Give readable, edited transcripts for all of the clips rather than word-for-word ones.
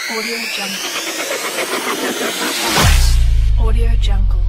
Audio Jungle. Audio Jungle.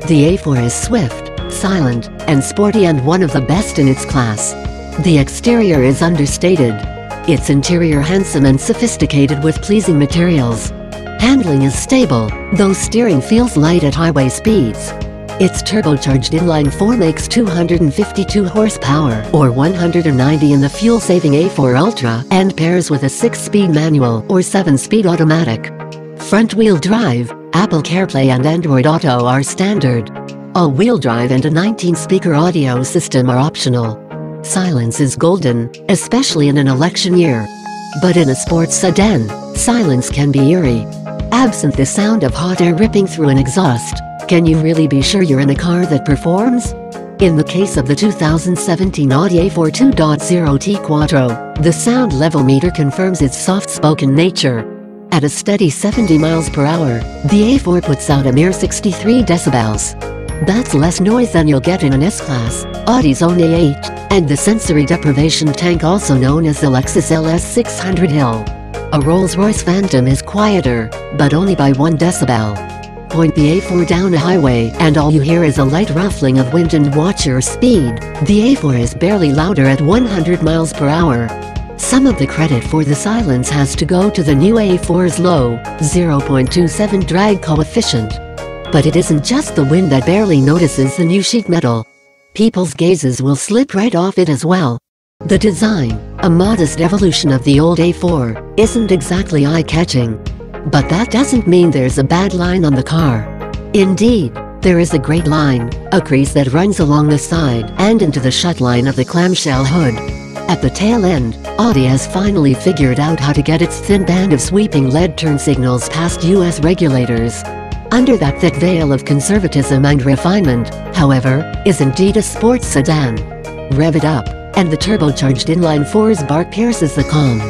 The A4 is swift, silent, and sporty and one of the best in its class. The exterior is understated. Its interior handsome and sophisticated with pleasing materials. Handling is stable, though steering feels light at highway speeds. Its turbocharged inline-four makes 252 horsepower or 190 in the fuel-saving A4 Ultra and pairs with a 6-speed manual or 7-speed automatic. Front-wheel drive, Apple CarPlay and Android Auto are standard. All-wheel drive and a 19-speaker audio system are optional. Silence is golden, especially in an election year. But in a sports sedan, silence can be eerie. Absent the sound of hot air ripping through an exhaust, can you really be sure you're in a car that performs? In the case of the 2017 Audi A4 2.0 Quattro, the sound level meter confirms its soft-spoken nature. At a steady 70 miles per hour, the A4 puts out a mere 63 decibels. That's less noise than you'll get in an S-Class, Audi's own A8, and the sensory deprivation tank also known as the Lexus LS600L. A Rolls-Royce Phantom is quieter, but only by 1 decibel. Point the A4 down a highway and all you hear is a light ruffling of wind and watch your speed. The A4 is barely louder at 100 miles per hour. Some of the credit for the silence has to go to the new A4's low, 0.27 drag coefficient. But it isn't just the wind that barely notices the new sheet metal. People's gazes will slip right off it as well. The design, a modest evolution of the old A4, isn't exactly eye-catching. But that doesn't mean there's a bad line on the car. Indeed, there is a great line, a crease that runs along the side and into the shut line of the clamshell hood. At the tail end, Audi has finally figured out how to get its thin band of sweeping LED turn signals past US regulators. Under that thick veil of conservatism and refinement, however, is indeed a sports sedan. Rev it up, and the turbocharged inline-four's bark pierces the calm.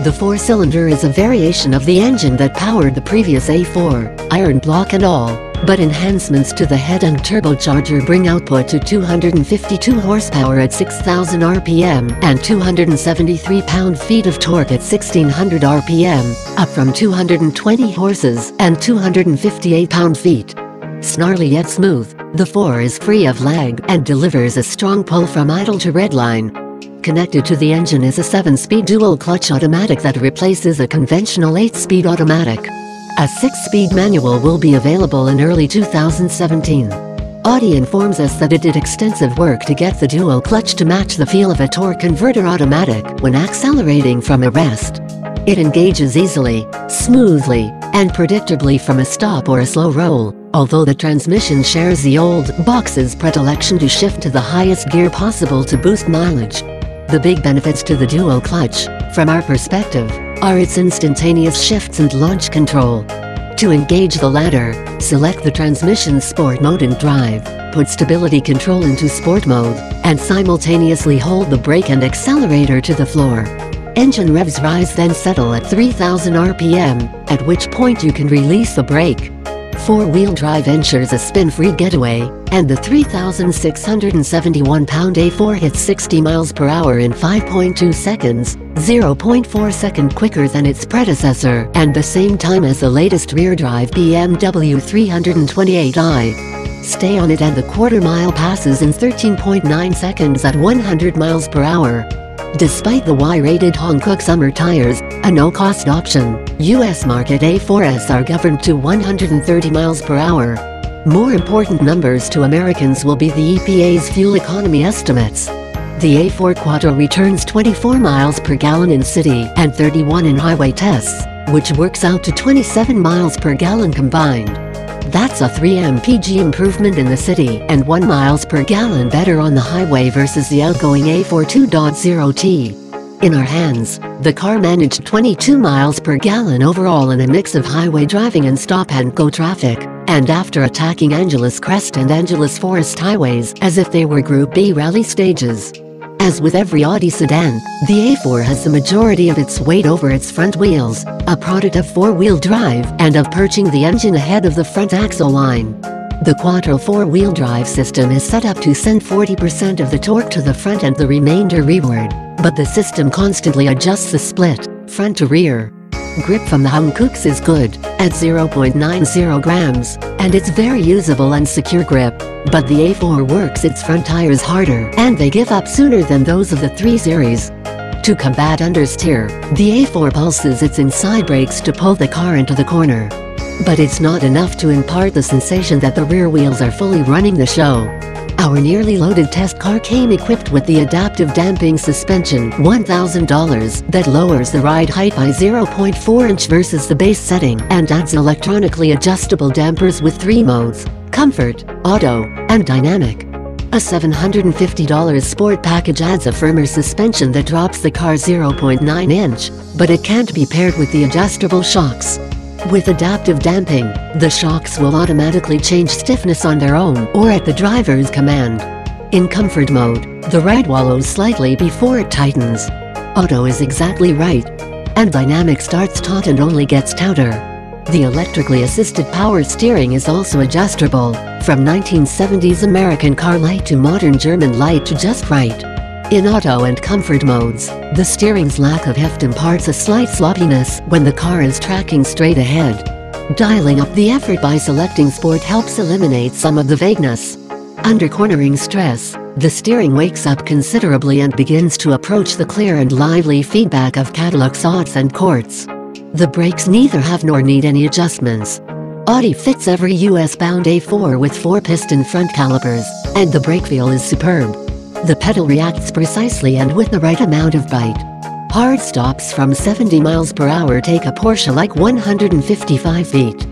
The four-cylinder is a variation of the engine that powered the previous A4, iron block and all, but enhancements to the head and turbocharger bring output to 252 horsepower at 6,000 RPM and 273 pound-feet of torque at 1,600 RPM, up from 220 horses and 258 pound-feet. Snarly yet smooth, the 4 is free of lag and delivers a strong pull from idle to redline. Connected to the engine is a 7-speed dual-clutch automatic that replaces a conventional 8-speed automatic. A 6-speed manual will be available in early 2017. Audi informs us that it did extensive work to get the dual-clutch to match the feel of a torque converter automatic when accelerating from a rest. It engages easily, smoothly, and predictably from a stop or a slow roll, although the transmission shares the old box's predilection to shift to the highest gear possible to boost mileage. The big benefits to the dual clutch, from our perspective, are its instantaneous shifts and launch control. To engage the latter, select the transmission's sport mode and drive, put stability control into sport mode, and simultaneously hold the brake and accelerator to the floor. Engine revs rise then settle at 3,000 RPM, at which point you can release the brake. Four-wheel drive ensures a spin-free getaway, and the 3,671-pound A4 hits 60 miles per hour in 5.2 seconds, 0.4 seconds quicker than its predecessor, and the same time as the latest rear-drive BMW 328i. Stay on it and the quarter-mile passes in 13.9 seconds at 100 miles per hour. Despite the Y-rated Hankook summer tires, a no-cost option, US market A4s are governed to 130 miles per hour. More important numbers to Americans will be the EPA's fuel economy estimates. The A4 Quattro returns 24 miles per gallon in city and 31 in highway tests, which works out to 27 miles per gallon combined. That's a 3 mpg improvement in the city and 1 miles per gallon better on the highway versus the outgoing A4 2.0T. In our hands, the car managed 22 miles per gallon overall in a mix of highway driving and stop-and-go traffic, and after attacking Angeles Crest and Angeles Forest highways as if they were Group B rally stages. As with every Audi sedan, the A4 has the majority of its weight over its front wheels, a product of four-wheel drive and of perching the engine ahead of the front axle line. The Quattro four-wheel drive system is set up to send 40% of the torque to the front and the remainder rearward, but the system constantly adjusts the split, front to rear. Grip from the Hankooks is good, at 0.90 grams, and it's very usable and secure grip, but the A4 works its front tires harder and they give up sooner than those of the 3 Series. To combat understeer, the A4 pulses its inside brakes to pull the car into the corner. But it's not enough to impart the sensation that the rear wheels are fully running the show. Our nearly loaded test car came equipped with the adaptive damping suspension $1,000 that lowers the ride height by 0.4 inch versus the base setting and adds electronically adjustable dampers with 3 modes: Comfort, Auto, and Dynamic. A $750 sport package adds a firmer suspension that drops the car 0.9 inch, but it can't be paired with the adjustable shocks. With adaptive damping, the shocks will automatically change stiffness on their own or at the driver's command. In comfort mode, the ride wallows slightly before it tightens. Auto is exactly right. And dynamic starts taut and only gets touter. The electrically assisted power steering is also adjustable, from 1970s American car light to modern German light to just right. In auto and comfort modes, the steering's lack of heft imparts a slight sloppiness when the car is tracking straight ahead. Dialing up the effort by selecting sport helps eliminate some of the vagueness. Under cornering stress, the steering wakes up considerably and begins to approach the clear and lively feedback of Cadillac's aughts and courts. The brakes neither have nor need any adjustments. Audi fits every US-bound A4 with 4-piston front calipers, and the brake feel is superb. The pedal reacts precisely and with the right amount of bite. Hard stops from 70 miles per hour take a Porsche-like 155 feet.